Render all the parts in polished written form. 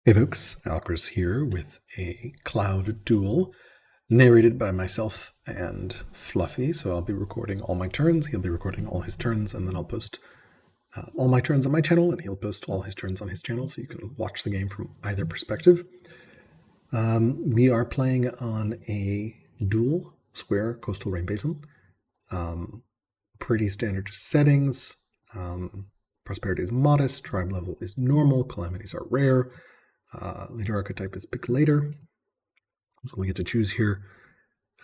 Hey folks, Alcris here with a cloud duel narrated by myself and Fluffy. So I'll be recording all my turns, he'll be recording all his turns, and then I'll post all my turns on my channel, and he'll post all his turns on his channel, so you can watch the game from either perspective. We are playing on a dual square coastal rain basin. Pretty standard settings. Prosperity is modest, tribe level is normal, calamities are rare. Leader archetype is pick later, so we get to choose here.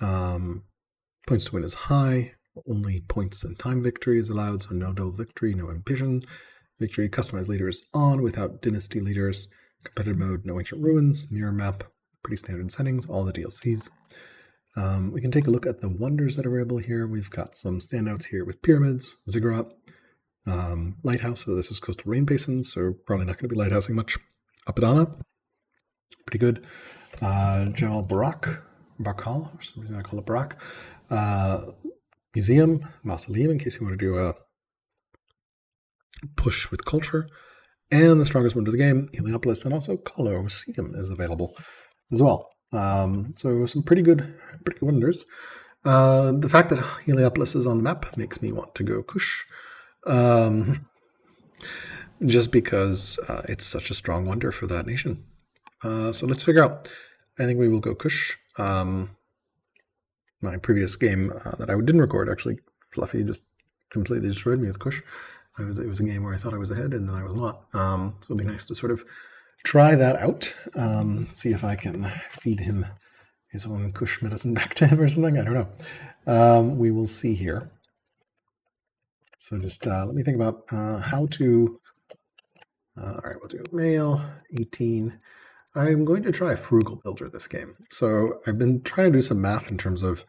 Points to win is high, only points and time victory is allowed, so no double victory, no ambition victory. Customized leader is on without dynasty leaders. Competitive mode, no ancient ruins. Mirror map, pretty standard settings, all the DLCs. We can take a look at the wonders that are available here. We've got some standouts here with pyramids, ziggurat, lighthouse, so this is coastal rain basin, so probably not going to be lighthousing much. Apadana, pretty good. General Barakal, or some reason I call it Barak. Museum, Mausoleum, in case you want to do a push with culture. And the strongest wonder of the game, Heliopolis, and also Colosseum is available as well. So some pretty good wonders. The fact that Heliopolis is on the map makes me want to go Kush. Just because it's such a strong wonder for that nation. So let's figure out. I think we will go Kush. My previous game that I didn't record, actually, Fluffy just completely destroyed me with Kush. It was a game where I thought I was ahead, and then I was not. So it'll be nice to sort of try that out, see if I can feed him his own Kush medicine back to him or something. I don't know. We will see here. So just let me think about how to... all right, we'll do male, 18. I'm going to try a frugal builder this game. So I've been trying to do some math in terms of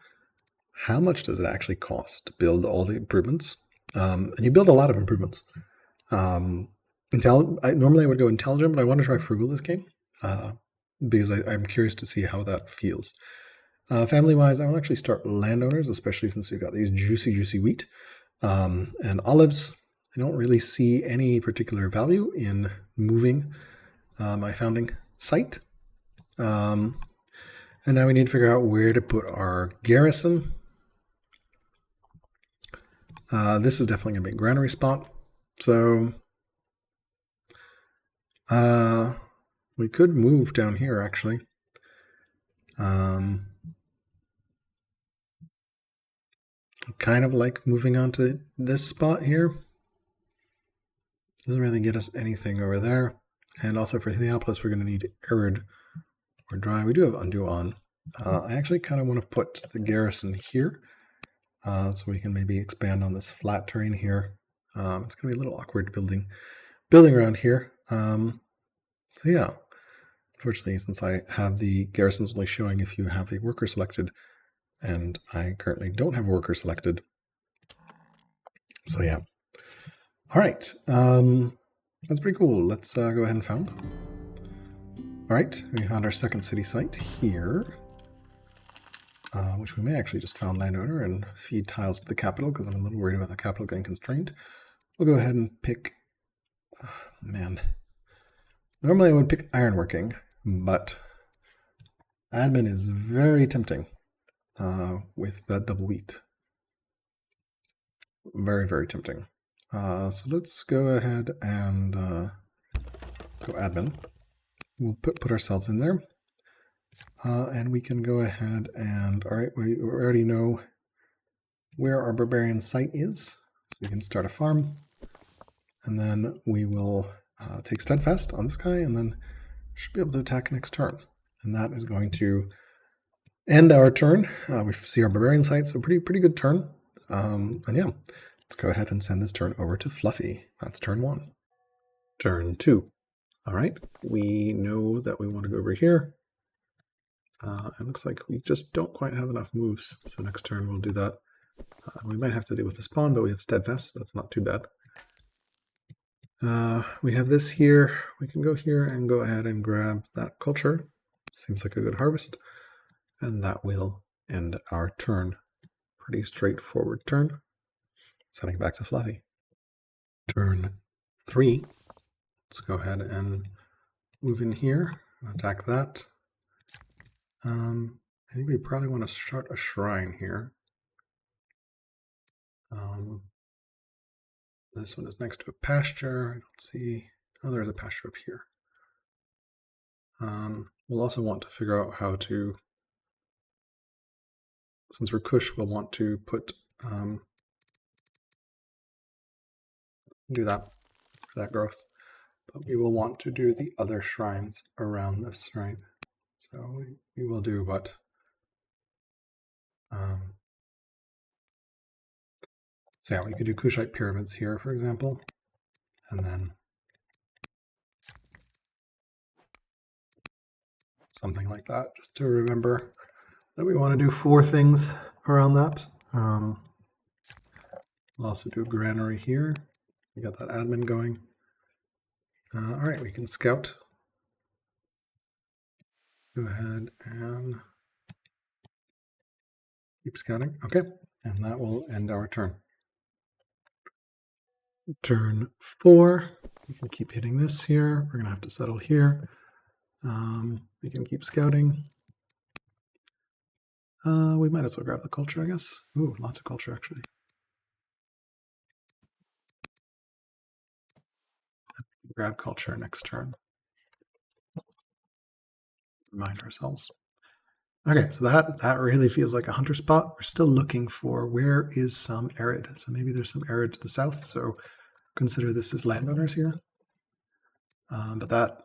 how much does it actually cost to build all the improvements. And you build a lot of improvements. Normally I would go intelligent, but I want to try frugal this game because I'm curious to see how that feels. Family-wise, I will actually start landowners, especially since we've got these juicy wheat and olives. I don't really see any particular value in moving my founding site. And now we need to figure out where to put our garrison. This is definitely a big granary spot. So we could move down here, actually. I kind of like moving on to this spot here. Doesn't really get us anything over there. And also for Heliopolis, we're going to need arid or dry. We do have undo on. I actually kind of want to put the garrison here so we can maybe expand on this flat terrain here. It's going to be a little awkward building around here. So yeah, unfortunately, since I have the garrisons only showing if you have a worker selected, and I currently don't have a worker selected. So yeah. All right. That's pretty cool. Let's go ahead and found. All right, we found our second city site here, which we may actually just found landowner and feed tiles to the capital because I'm a little worried about the capital getting constrained. We'll go ahead and pick, man, normally I would pick ironworking, but admin is very tempting with that double wheat. Very tempting. So let's go ahead and go admin. We'll put ourselves in there. And we can go ahead and, all right, we already know where our barbarian site is. So we can start a farm. And then we will take steadfast on this guy, and then should be able to attack next turn. And that is going to end our turn. We see our barbarian site, so pretty good turn. And yeah, let's go ahead and send this turn over to Fluffy. That's turn 1. Turn 2. All right, we know that we want to go over here. It looks like we just don't quite have enough moves, so next turn we'll do that. We might have to deal with the spawn, but we have steadfast, so that's not too bad. We have this here. We can go here and go ahead and grab that culture. Seems like a good harvest. And that will end our turn. Pretty straightforward turn. Sending back to Fluffy. Turn 3. Let's go ahead and move in here, attack that. I think we probably want to start a shrine here. This one is next to a pasture. I don't see. Oh, there's a pasture up here. We'll also want to figure out how to, since we're Kush, we'll want to put do that for that growth. But we will want to do the other shrines around this, right? So we will do what? So yeah, we could do Kushite pyramids here, for example, and then something like that, just to remember that we want to do 4 things around that. We'll also do a granary here. We got that admin going. All right, we can scout. Go ahead and keep scouting. Okay, and that will end our turn. Turn 4. We can keep hitting this here. We're going to have to settle here. We can keep scouting. We might as well grab the culture, I guess. Ooh, lots of culture, actually. Grab culture next turn. Remind ourselves. Okay, so that really feels like a hunter spot. We're still looking for where is some arid. So maybe there's some arid to the south. So consider this as landowners here. But that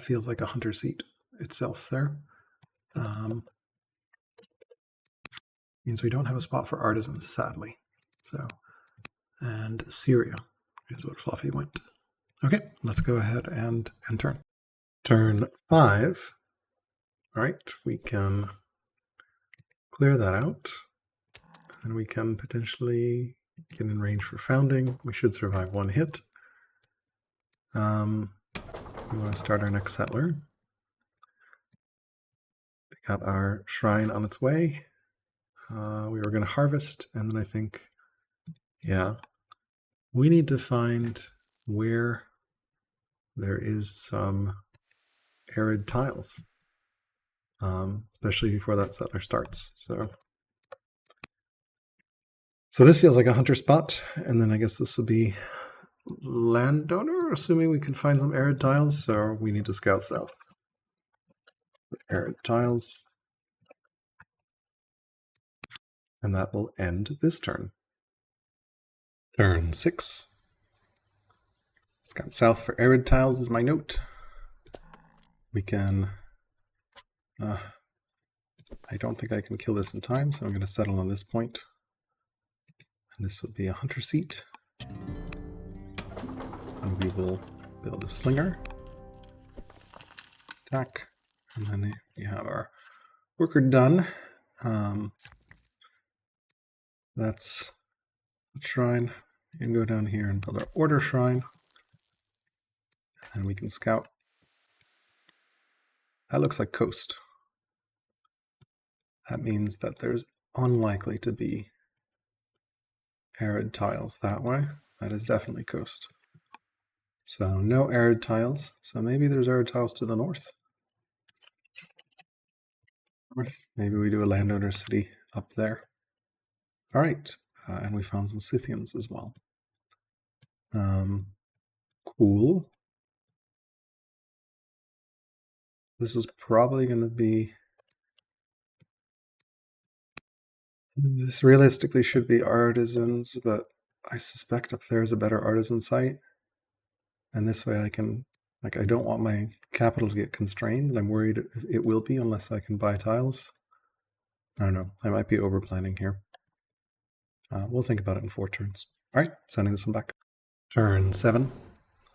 feels like a hunter seat itself there. Means we don't have a spot for artisans, sadly. So, and Assyria is what Fluffy went. Okay, let's go ahead and turn. Turn 5. All right, we can clear that out. And we can potentially get in range for founding. We should survive 1 hit. We want to start our next settler. We got our shrine on its way. We were going to harvest, and then I think, yeah, we need to find where there is some arid tiles, especially before that settler starts. So this feels like a hunter spot, and then I guess this will be landowner, assuming we can find some arid tiles. So we need to scout south. Arid tiles. And that will end this turn. Turn 6. Scout south for arid tiles is my note. We can... I don't think I can kill this in time, so I'm going to settle on this point. And this will be a hunter seat. And we will build a slinger. Attack. And then we have our worker done. That's the shrine. We can go down here and build our order shrine. And we can scout. That looks like coast. That means that there's unlikely to be arid tiles that way. That is definitely coast. So no arid tiles. So maybe there's arid tiles to the north. Maybe we do a landowner city up there. All right. And we found some Scythians as well. Cool. This is probably going to be... This realistically should be artisans, but I suspect up there is a better artisan site. And this way I can... Like, I don't want my capital to get constrained, and I'm worried it will be unless I can buy tiles. I don't know. I might be over-planning here. We'll think about it in 4 turns. All right, sending this one back. Turn 7.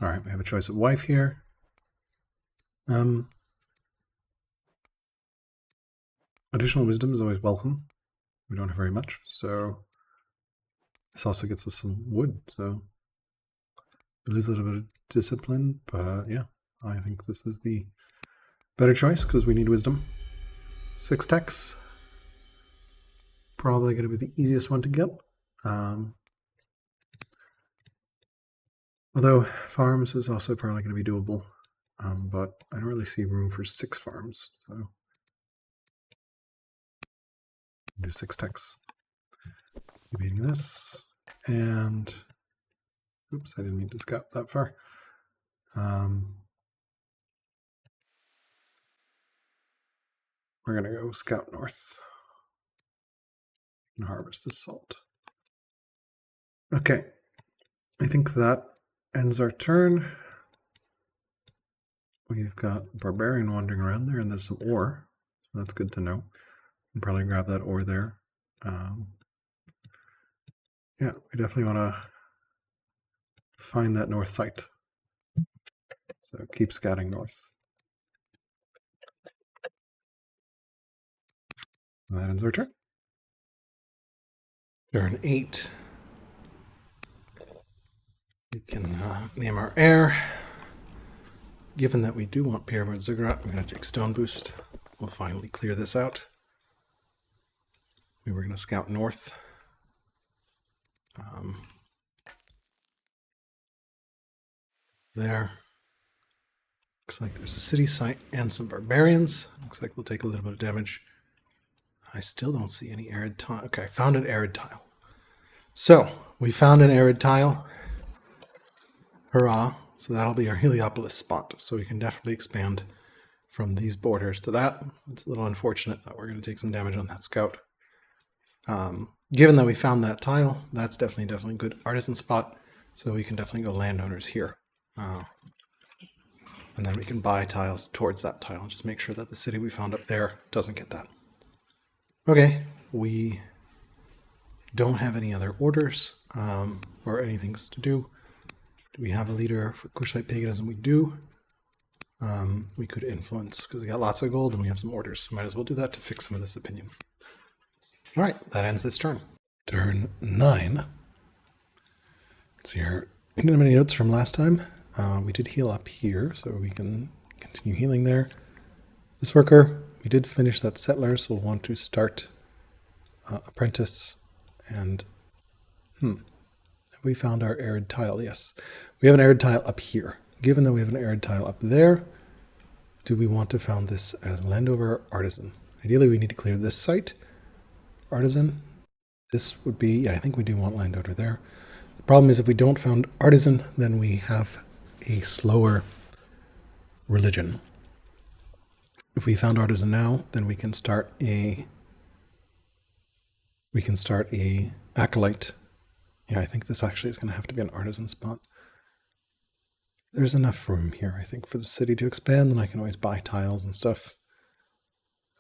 All right, we have a choice of wife here. Additional wisdom is always welcome. We don't have very much, so this also gets us some wood, so we lose a little bit of discipline, but yeah, I think this is the better choice because we need wisdom. 6 techs. Probably going to be the easiest one to get. Although farms is also probably going to be doable. but I don't really see room for 6 farms, so do 6 techs. Beating this, and oops, I didn't mean to scout that far. We're gonna go scout north and harvest this salt. Okay, I think that ends our turn. We've got barbarian wandering around there, and there's some ore, so that's good to know. I'll probably grab that ore there. Yeah, we definitely want to find that north site. So keep scouting north. And that ends our turn. Turn 8. We can name our heir. Given that we do want Pyramid Ziggurat, I'm going to take Stone Boost. We'll finally clear this out. We were going to scout north. There. Looks like there's a city site and some barbarians. Looks like we'll take a little bit of damage. I still don't see any arid tile. Okay, I found an arid tile. So, we found an arid tile. Hurrah. So that'll be our Heliopolis spot. So we can definitely expand from these borders to that. It's a little unfortunate that we're going to take some damage on that scout. Given that we found that tile, that's definitely a good artisan spot. So we can definitely go landowners here. And then we can buy tiles towards that tile. Just make sure that the city we found up there doesn't get that. Okay, we don't have any other orders or anything to do. Do we have a leader for Kushite paganism? We do. We could influence because we got lots of gold and we have some orders. So might as well do that to fix some of this opinion. All right, that ends this turn. Turn 9. Let's see here. I didn't have any notes from last time. We did heal up here, so we can continue healing there. This worker, we did finish that settler, so we'll want to start apprentice. And have we found our arid tile? Yes. We have an arid tile up here. Given that we have an arid tile up there, do we want to found this as Landover Artisan? Ideally, we need to clear this site. Artisan. This would be, yeah, I think we do want landowner there. The problem is if we don't found Artisan, then we have a slower religion. If we found Artisan now, then we can start a acolyte. Yeah, I think this actually is going to have to be an artisan spot. There's enough room here, I think, for the city to expand, and I can always buy tiles and stuff.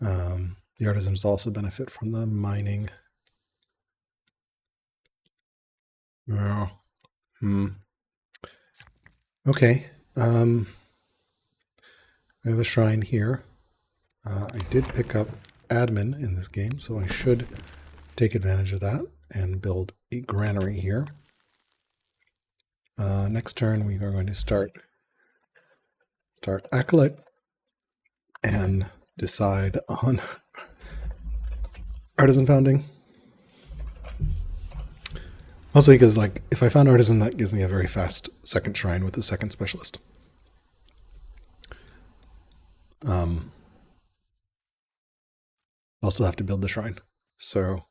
The artisans also benefit from the mining. Oh. Okay. We have a shrine here. I did pick up admin in this game, so I should take advantage of that and build a granary here. Next turn, we are going to start acolyte and decide on artisan founding. Mostly because, like, if I found artisan, that gives me a very fast second shrine with a second specialist. I'll still have to build the shrine. So,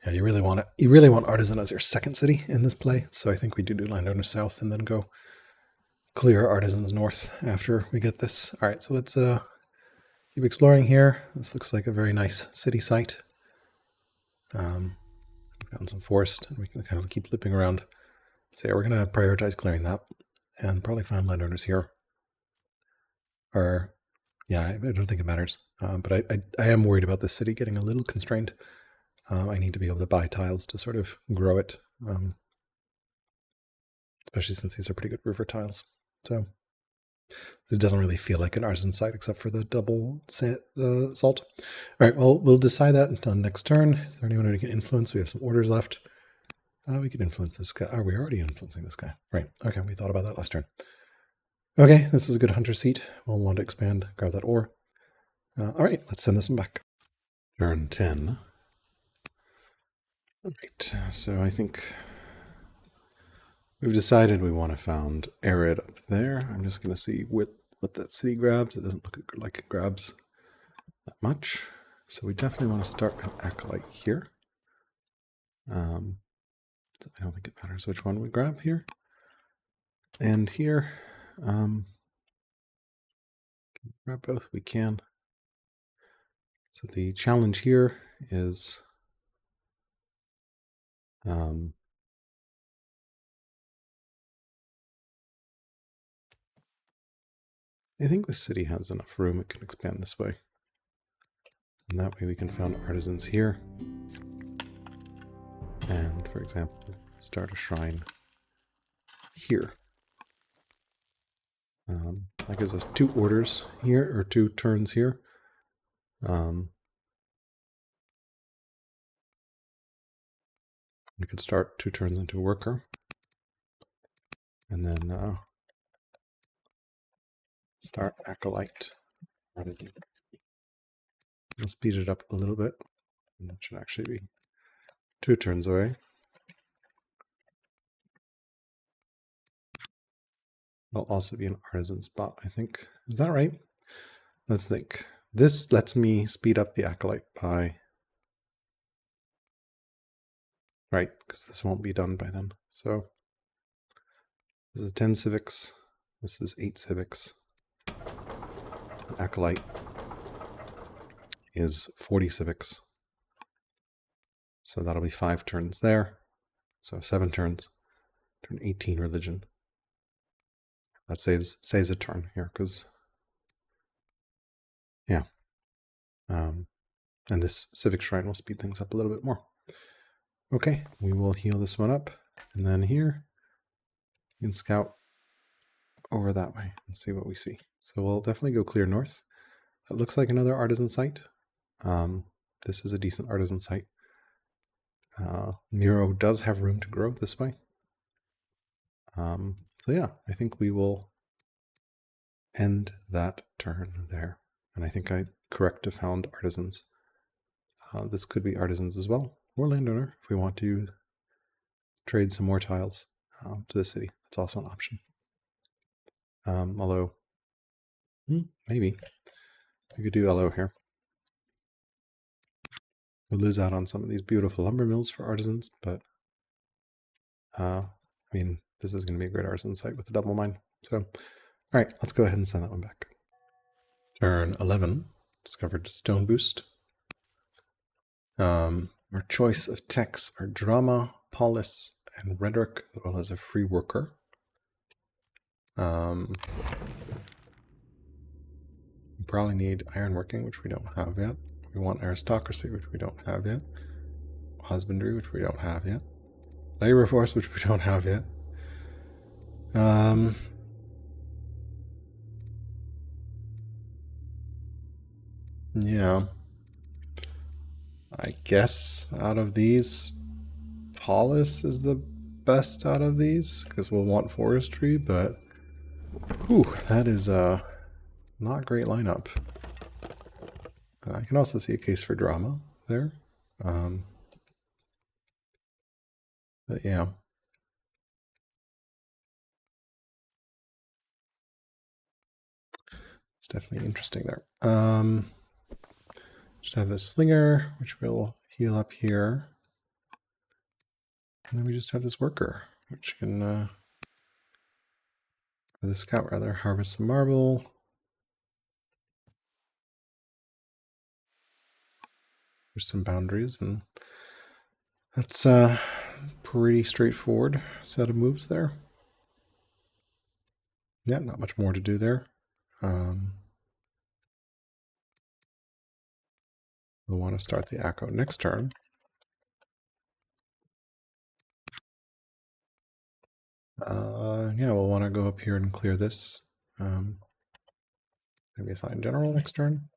yeah, you really want it. You really want artisan as your second city in this play. So I think we do landowner south and then go clear artisans north after we get this. All right, so let's keep exploring here. This looks like a very nice city site. Found some forest, and we can kind of keep looping around. So yeah, we're going to prioritize clearing that and probably find landowners here. Or, yeah, I don't think it matters. But I am worried about this city getting a little constrained. I need to be able to buy tiles to sort of grow it, especially since these are pretty good river tiles. So this doesn't really feel like an artisan site except for the double salt. All right, well, we'll decide that on next turn. Is there anyone who can influence? We have some orders left. We can influence this guy. Are we already influencing this guy? Right. Okay, we thought about that last turn. Okay, this is a good hunter seat. We'll want to expand, grab that ore. All right, let's send this one back. Turn 10. All right, so I think We've decided we want to found arid up there. I'm just going to see what that city grabs. It doesn't look like it grabs that much. So we definitely want to start an acolyte here. I don't think it matters which one we grab here. And here, grab both we can. So the challenge here is I think the city has enough room it can expand this way. And that way we can found artisans here. And, for example, start a shrine here. That gives us 2 orders here, or 2 turns here. We could start 2 turns into a worker. And then start acolyte. Artisan. We'll speed it up a little bit. And that should actually be 2 turns away. It'll also be an artisan spot, I think. Is that right? Let's think. This lets me speed up the acolyte by... Right, because this won't be done by then. So this is 10 civics. This is 8 civics. Acolyte is 40 civics. So that'll be 5 turns there. So 7 turns. Turn 18 religion. That saves a turn here, because yeah. And this civic shrine will speed things up a little bit more. Okay, we will heal this one up, and then here you can scout over that way and see what we see. So we'll definitely go clear north. That looks like another artisan site. This is a decent artisan site. Miro does have room to grow this way. So yeah, I think we will end that turn there. And I think I correct to found artisans. This could be artisans as well, or landowner if we want to trade some more tiles to the city. That's also an option. Although, maybe we could do LO here. We'll lose out on some of these beautiful lumber mills for artisans, but I mean, this is going to be a great artisan site with a double mine. So, all right, let's go ahead and send that one back. Turn 11, discovered stone boost. Our choice of texts are drama, polis, and rhetoric, as well as a free worker. We probably need ironworking, which we don't have yet. We want aristocracy, which we don't have yet. Husbandry, which we don't have yet. Labor force, which we don't have yet. Yeah. I guess out of these, polis is the best out of these, because we'll want forestry, but whew, that is a not great lineup. I can also see a case for drama there. But yeah. It's definitely interesting there. Just have this slinger, which will heal up here. And then we just have this worker, which can, or the scout rather, harvest some marble. There's some boundaries, and that's a pretty straightforward set of moves there. Yeah, not much more to do there. We'll want to start the Acco next turn. Yeah, we'll want to go up here and clear this. Maybe assign general next turn.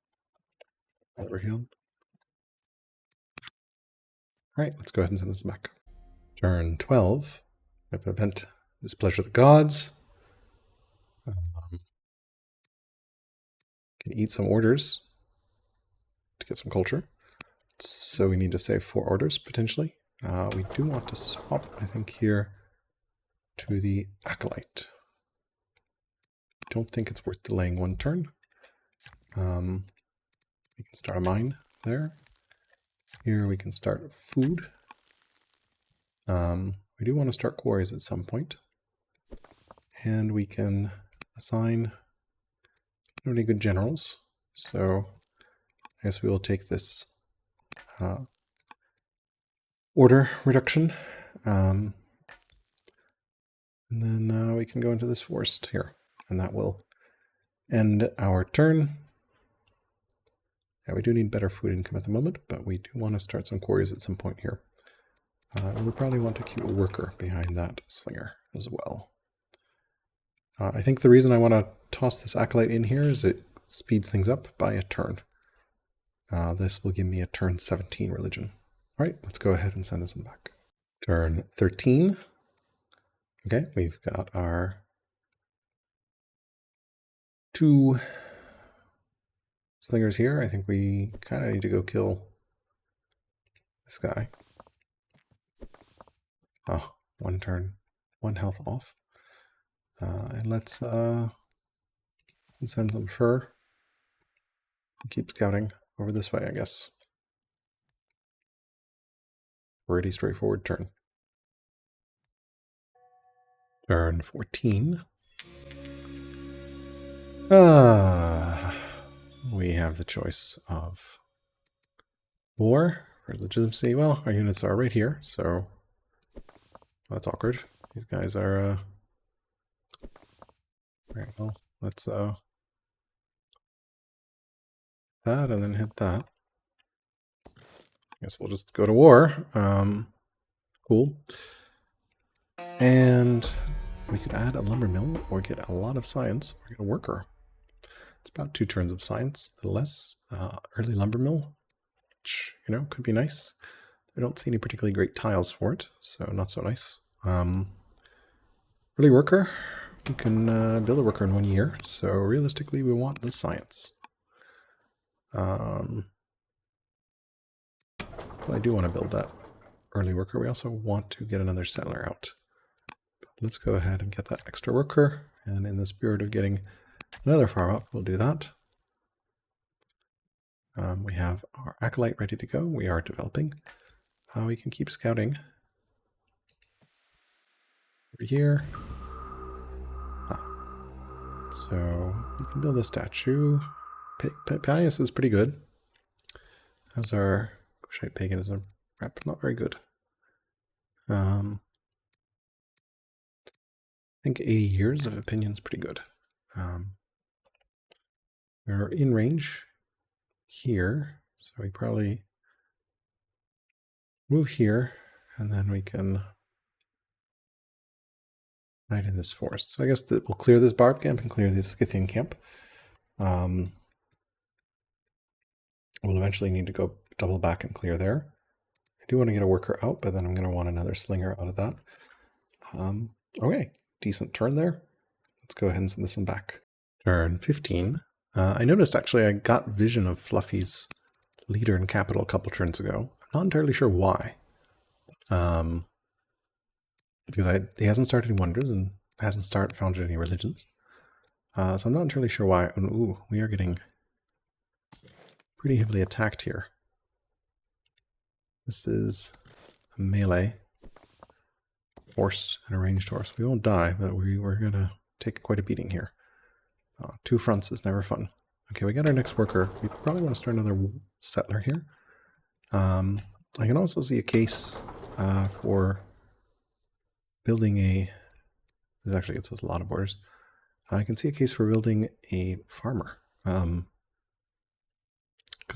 Overhealed. All right, let's go ahead and send this back. Turn 12. We have an event, Displeasure of the Gods. Can eat some orders to get some culture. So we need to save 4 orders, potentially. We do want to swap, I think, here to the acolyte. Don't think it's worth delaying one turn. We can start a mine there. Here we can start food. We do want to start quarries at some point. And we can assign any good generals. So I guess we will take this order reduction. And then we can go into this forest here. And that will end our turn. Yeah, we do need better food income at the moment, but we do want to start some quarries at some point here. We'll probably want to keep a worker behind that slinger as well. I think the reason I want to toss this acolyte in here is it speeds things up by a turn. This will give me a turn 17 religion. All right, let's go ahead and send this one back. Turn 13. Okay, we've got our 2 slingers here. I think we kind of need to go kill this guy. Oh, 1 turn, 1 health off. And let's send some fur. Keep scouting over this way, I guess. Pretty straightforward turn. Turn 14. We have the choice of war or legitimacy. Well, our units are right here, so that's awkward. These guys are right, well, let's that and then hit that. I guess we'll just go to war. Cool. And we could add a lumber mill or get a lot of science or get a worker. It's about 2 turns of science, a little less. Early lumber mill, which, you know, could be nice. I don't see any particularly great tiles for it, so not so nice. Early worker, we can build a worker in 1 year, so realistically we want the science. But I do want to build that early worker. We also want to get another settler out. Let's go ahead and get that extra worker, and in the spirit of getting another farm up, we'll do that. We have our acolyte ready to go. We are developing. We can keep scouting over here. So we can build a statue. Pius is pretty good. How's our Kushite paganism rep? Not very good. I think 80 years of opinion is pretty good. We're in range here, so we probably move here, and then we can hide in this forest. So I guess that we'll clear this bard camp and clear this Scythian camp. We'll eventually need to go double back and clear there. I do want to get a worker out, but then I'm going to want another slinger out of that. Okay, decent turn there. Let's go ahead and send this one back. Turn 15. I noticed actually I got vision of Fluffy's leader in capital a couple turns ago. I'm not entirely sure why. Because he hasn't started any wonders and hasn't founded any religions. So I'm not entirely sure why. Ooh, we are getting pretty heavily attacked here. This is a melee horse and a ranged horse. We won't die, but we're going to take quite a beating here. 2 fronts is never fun. Okay, we got our next worker. We probably want to start another settler here. I can also see a case for building a... This actually gets us a lot of borders. I can see a case for building a farmer. Because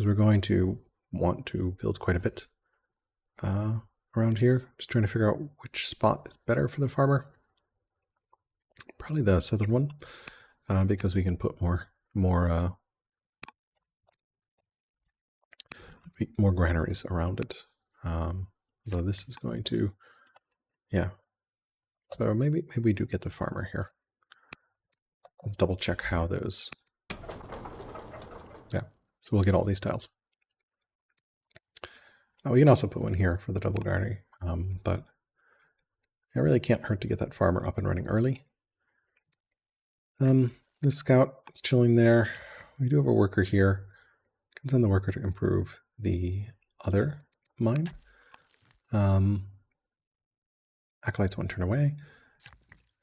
we're going to want to build quite a bit around here. Just trying to figure out which spot is better for the farmer. Probably the southern one, because we can put more granaries around it. Though this is going to, yeah. So maybe we do get the farmer here. Let's double check how those. Yeah, so we'll get all these tiles. We can also put one here for the double gardening, but It really can't hurt to get that farmer up and running early. The scout is chilling there. We do have a worker here. Can send the worker to improve the other mine. Acolytes one turn away.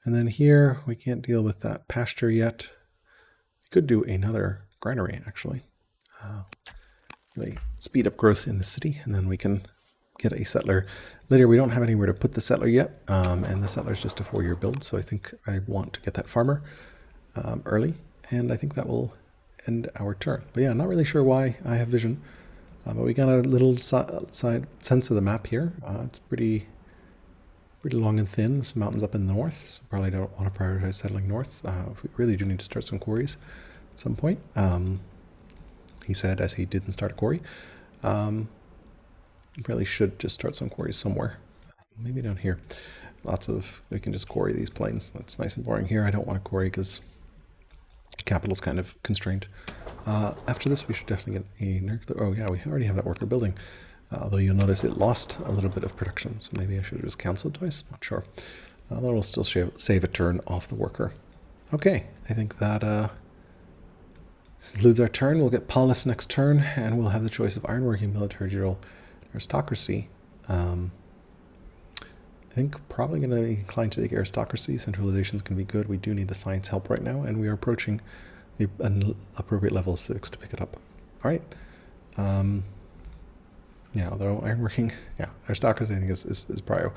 And then here, we can't deal with that pasture yet. We could do another granary, actually. Really speed up growth in the city, and then we can get a settler later. We don't have anywhere to put the settler yet, and the settler is just a 4-year build, so I think I want to get that farmer early, and I think that will end our turn. But yeah, not really sure why I have vision, but we got a little side sense of the map here. It's pretty long and thin. There's some mountains up in the north, so probably don't want to prioritize settling north. We really do need to start some quarries at some point. He said, as he didn't start a quarry. Really should just start some quarries somewhere. Maybe down here. We can just quarry these plains. That's nice and boring here. I don't want to quarry because capital's kind of constrained. After this, we should definitely get a nuclear. Oh yeah, we already have that worker building. Although you'll notice it lost a little bit of production, so maybe I should have just canceled twice. Not sure. That will still save a turn off the worker. Okay, I think that concludes our turn. We'll get Polis next turn, and we'll have the choice of ironworking, military, aristocracy. I think probably going to be inclined to take aristocracy. Centralization is going to be good. We do need the science help right now, and we are approaching the appropriate level of 6 to pick it up. All right. Yeah, although ironworking, yeah, aristocracy I think is prio.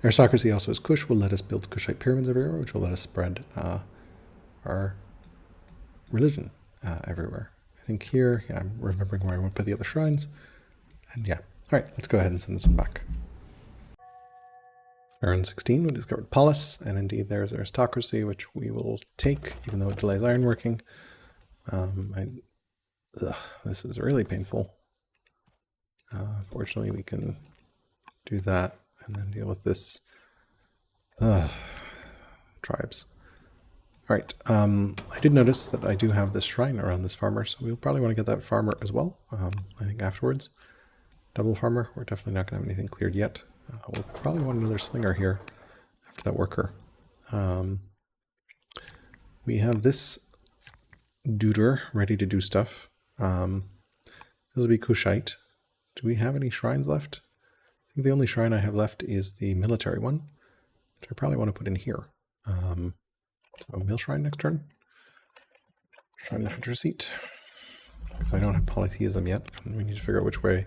Aristocracy also is Kush, will let us build Kushite pyramids everywhere, which will let us spread our religion everywhere. I think here, yeah, I'm remembering where I want to put the other shrines. And yeah, all right, let's go ahead and send this one back. Turn 16, we discovered Polis, and indeed there's aristocracy, which we will take, even though it delays ironworking. This is really painful. Fortunately, we can do that and then deal with this. Tribes. All right. I did notice that I do have this shrine around this farmer, so we'll probably want to get that farmer as well. I think afterwards. Double farmer. We're definitely not going to have anything cleared yet. We'll probably want another slinger here after that worker. We have this duder ready to do stuff. This will be Kushite. Do we have any shrines left? I think the only shrine I have left is the military one, which I probably want to put in here. So mill shrine next turn. Shrine the hunter seat. Because I don't have polytheism yet, and we need to figure out which way.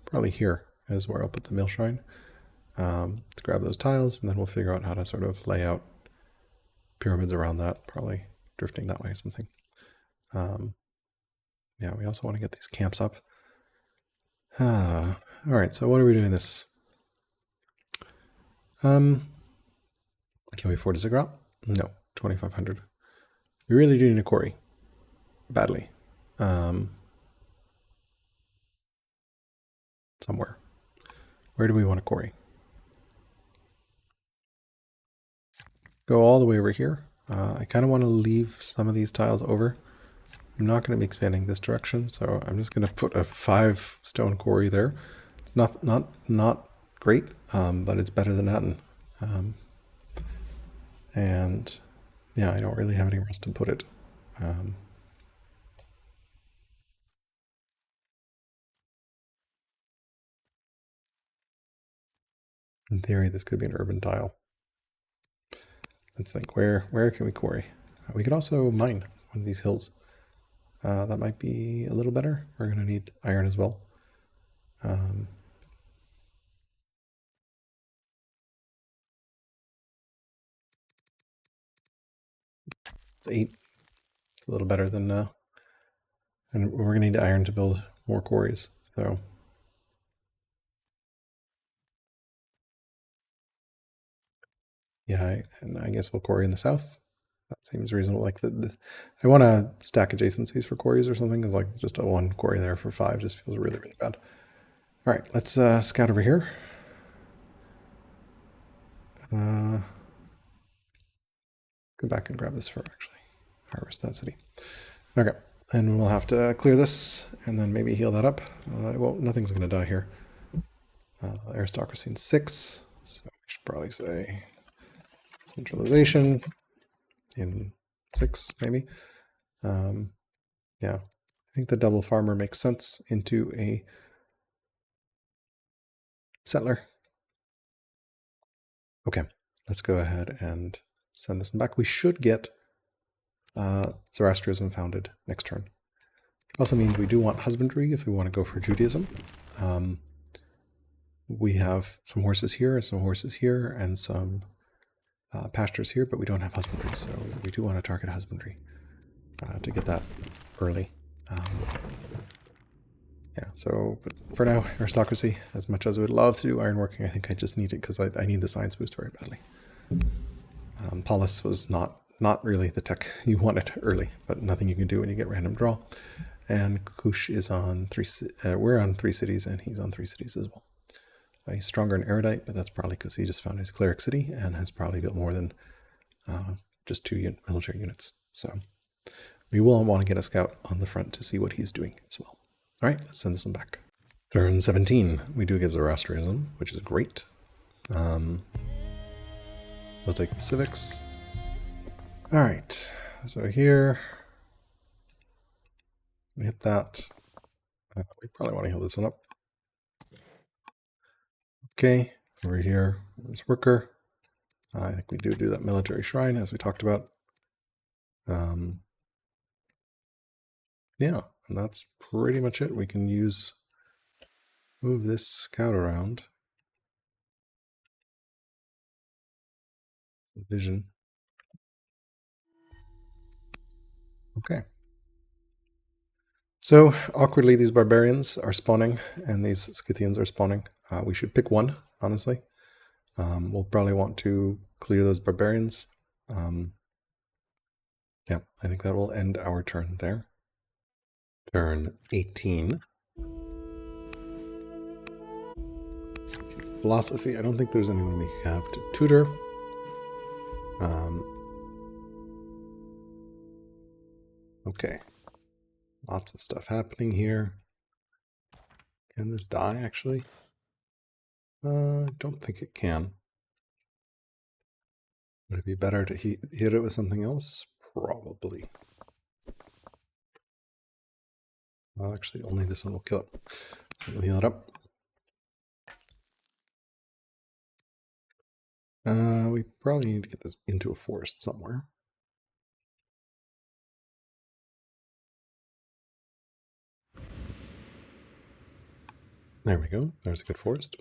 Probably here is where I'll put the mill shrine. To grab those tiles, and then we'll figure out how to sort of lay out pyramids around that, probably drifting that way or something. Yeah, we also want to get these camps up. All right, so what are we doing this? Can we afford a ziggurat? No, 2,500. We really do need a quarry. Badly. Somewhere. Where do we want a quarry? Go all the way over here. I kind of want to leave some of these tiles over. I'm not going to be expanding this direction, so I'm just going to put a 5 stone quarry there. It's not great, but it's better than nothing. And yeah, I don't really have anywhere else to put it. In theory, this could be an urban tile. Let's think, where can we quarry? We could also mine one of these hills. That might be a little better. We're going to need iron as well. It's 8. It's a little better than... and we're going to need iron to build more quarries. So... yeah, I guess we'll quarry in the south. That seems reasonable. Like I want to stack adjacencies for quarries or something, because like just a 1 quarry there for 5 just feels really, really bad. All right, let's scout over here. Go back and grab this for actually harvest that city. Okay, and we'll have to clear this and then maybe heal that up. Well, nothing's going to die here. Aristocracy in 6, so we should probably say centralization in 6, maybe. Yeah, I think the double farmer makes sense into a settler. Okay, let's go ahead and send this one back. We should get Zoroastrianism founded next turn. Also means we do want husbandry if we want to go for Judaism. We have some horses here, some horses here, and some pastures here, but we don't have husbandry, so we do want to target husbandry to get that early. Yeah, so, but for now, aristocracy, as much as I would love to do ironworking, I think I just need it because I need the science boost very badly. Polis was not really the tech you wanted early, but nothing you can do when you get random draw. And Kush is on 3, we're on 3 cities, and he's on 3 cities as well. He's stronger in erudite, but that's probably because he just found his cleric city and has probably built more than just 2 military units. So we will want to get a scout on the front to see what he's doing as well. All right, let's send this one back. Turn 17, we do get Zoroastrianism, which is great. We'll take the civics. All right, so here we hit that. We probably want to heal this one up. Okay, over here, this worker. I think we do that military shrine as we talked about. Yeah, and that's pretty much it. We can move this scout around. Vision. Okay. So awkwardly, these barbarians are spawning and these Scythians are spawning. We should pick one, honestly. We'll probably want to clear those barbarians. Yeah, I think that will end our turn there. Turn 18. Philosophy. I don't think there's anyone we have to tutor. Okay. Lots of stuff happening here. Can this die, actually? I don't think it can. Would it be better to hit it with something else? Probably. Well, actually, only this one will kill it. We'll heal it up. We probably need to get this into a forest somewhere. There we go. There's a good forest.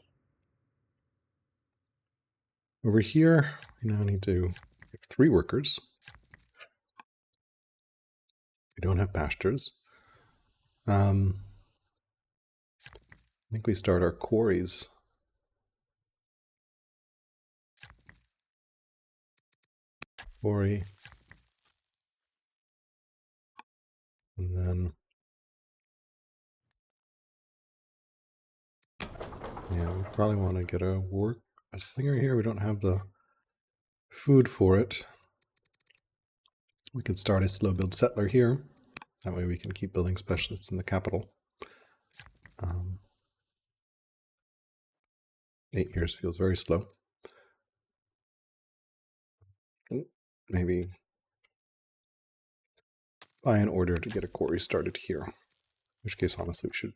Over here, we now need to have 3 workers. We don't have pastures. I think we start our quarries. Quarry. And then, yeah, we probably want to get a slinger here. We don't have the food for it. We could start a slow build settler here. That way we can keep building specialists in the capital. 8 years feels very slow. Maybe buy an order to get a quarry started here. In which case, honestly, we should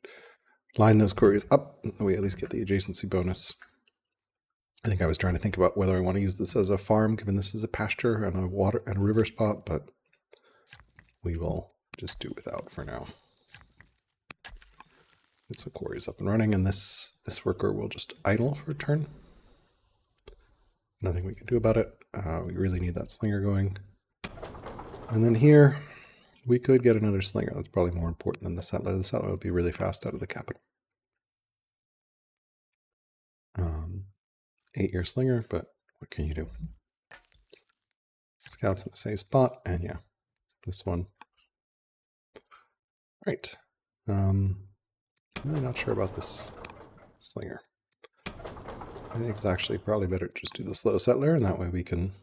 line those quarries up so we at least get the adjacency bonus. I think I was trying to think about whether I want to use this as a farm, given this is a pasture and a water and a river spot, but we will just do without for now. Get some quarries up and running, and this worker will just idle for a turn. Nothing we can do about it. We really need that slinger going. And then here, we could get another slinger. That's probably more important than the settler. The settler will be really fast out of the capital. 8-year slinger, but what can you do? Scouts in a safe spot, and yeah, this one. Right. I'm really not sure about this slinger. I think it's actually probably better to just do the slow settler, and that way we can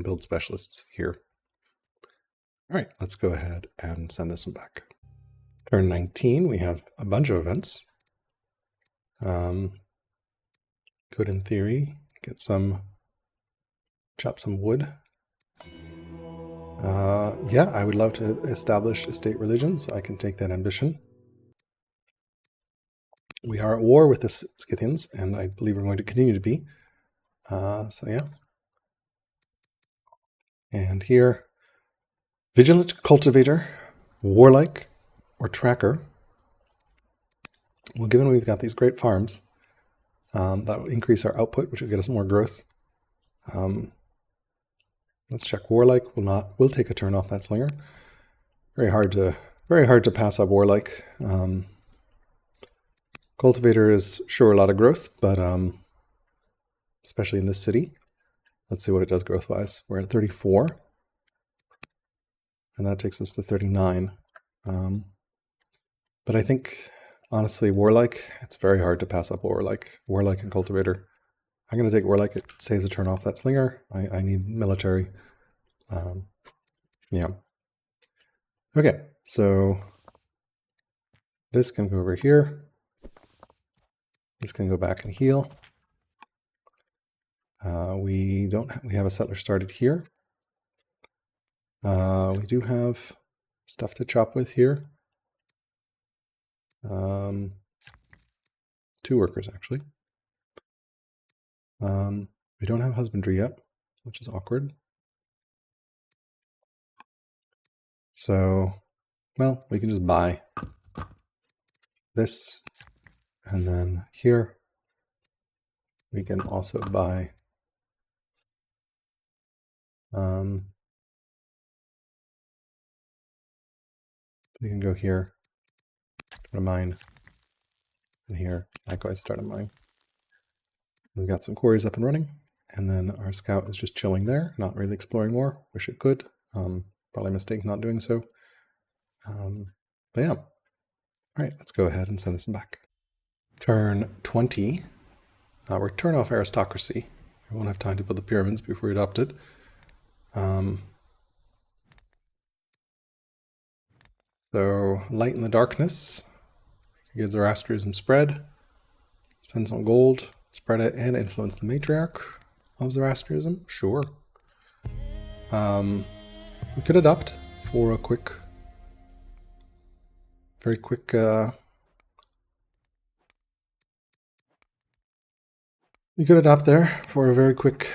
build specialists here. All right, let's go ahead and send this one back. Turn 19, we have a bunch of events. Could, in theory, get some, chop some wood. Yeah, I would love to establish a state religion, so I can take that ambition. We are at war with the Scythians, and I believe we're going to continue to be. So yeah. And here, vigilant cultivator, warlike, or tracker. Well, given we've got these great farms, that will increase our output, which will get us more growth. Let's check warlike. We'll take a turn off that slinger. Very hard to pass up warlike. Cultivator is sure a lot of growth, but especially in this city. Let's see what it does growth-wise. We're at 34, and that takes us to 39. But I think, honestly, warlike, it's very hard to pass up warlike and cultivator. I'm going to take warlike. It saves a turn off that slinger. I need military. Yeah. Okay, so this can go over here. This can go back and heal. We have a settler started here. We do have stuff to chop with here. 2 workers actually. We don't have husbandry yet, which is awkward. So, well, we can just buy this, and then here we can also buy we can go here, start a mine, and here, likewise start a mine. We've got some quarries up and running, and then our scout is just chilling there, not really exploring more. Wish it could. Probably a mistake not doing so. But yeah. All right, let's go ahead and send this back. Turn 20. We're turn off aristocracy. We won't have time to build the pyramids before we adopt it. So light in the darkness. Give Zoroastrianism spread. Spend some gold. Spread it and influence the matriarch of Zoroastrianism. Sure. We could adopt for a quick, very quick. We could adopt there for a very quick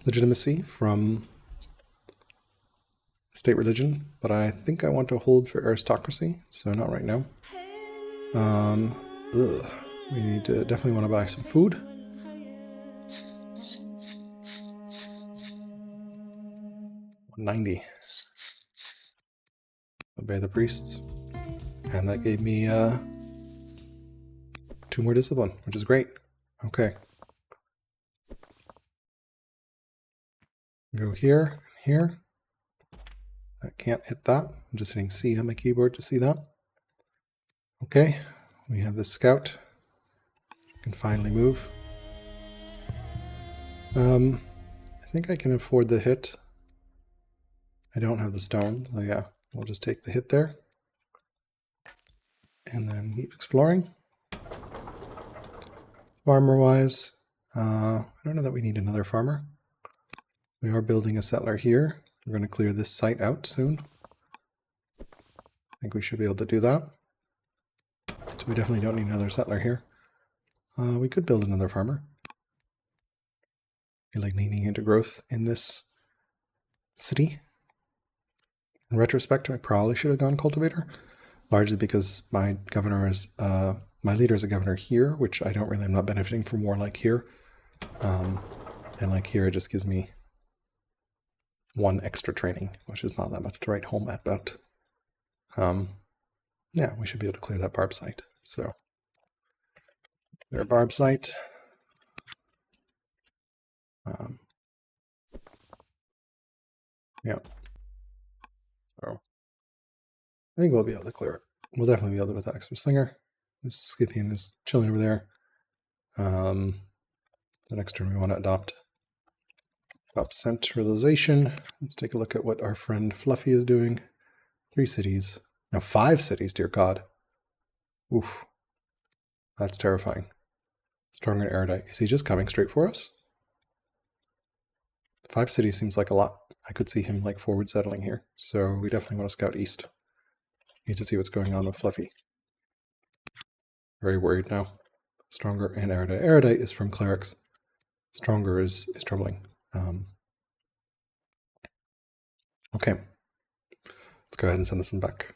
legitimacy from state religion, but I think I want to hold for aristocracy, so not right now. We need to definitely want to buy some food. 190. Obey the priests, and that gave me 2 more discipline, which is great. Okay. Go here, here. I can't hit that. I'm just hitting C on my keyboard to see that. Okay, we have this scout. You can finally move. I think I can afford the hit. I don't have the stone, so yeah, we'll just take the hit there. And then keep exploring. Farmer-wise, I don't know that we need another farmer. We are building a settler here. We're going to clear this site out soon. I think we should be able to do that. So we definitely don't need another settler here. We could build another farmer. I feel like leaning into growth in this city. In retrospect, I probably should have gone cultivator, largely because my governor is my leader is a governor here, which I don't really. I'm not benefiting from more like here, and like here it just gives me 1 extra training, which is not that much to write home about. Yeah, we should be able to clear that barb site. So clear a barb site. Yeah. So I think we'll be able to clear it. We'll definitely be able to with that extra slinger. This Scythian is chilling over there. The next turn we want to adopt centralization. Let's take a look at what our friend Fluffy is doing. 3 cities. Now 5 cities, dear God. Oof. That's terrifying. Stronger erudite. Is he just coming straight for us? 5 cities seems like a lot. I could see him like forward settling here. So we definitely want to scout east. Need to see what's going on with Fluffy. Very worried now. Stronger and erudite. Erudite is from clerics. Stronger is troubling. Okay. Let's go ahead and send this one back.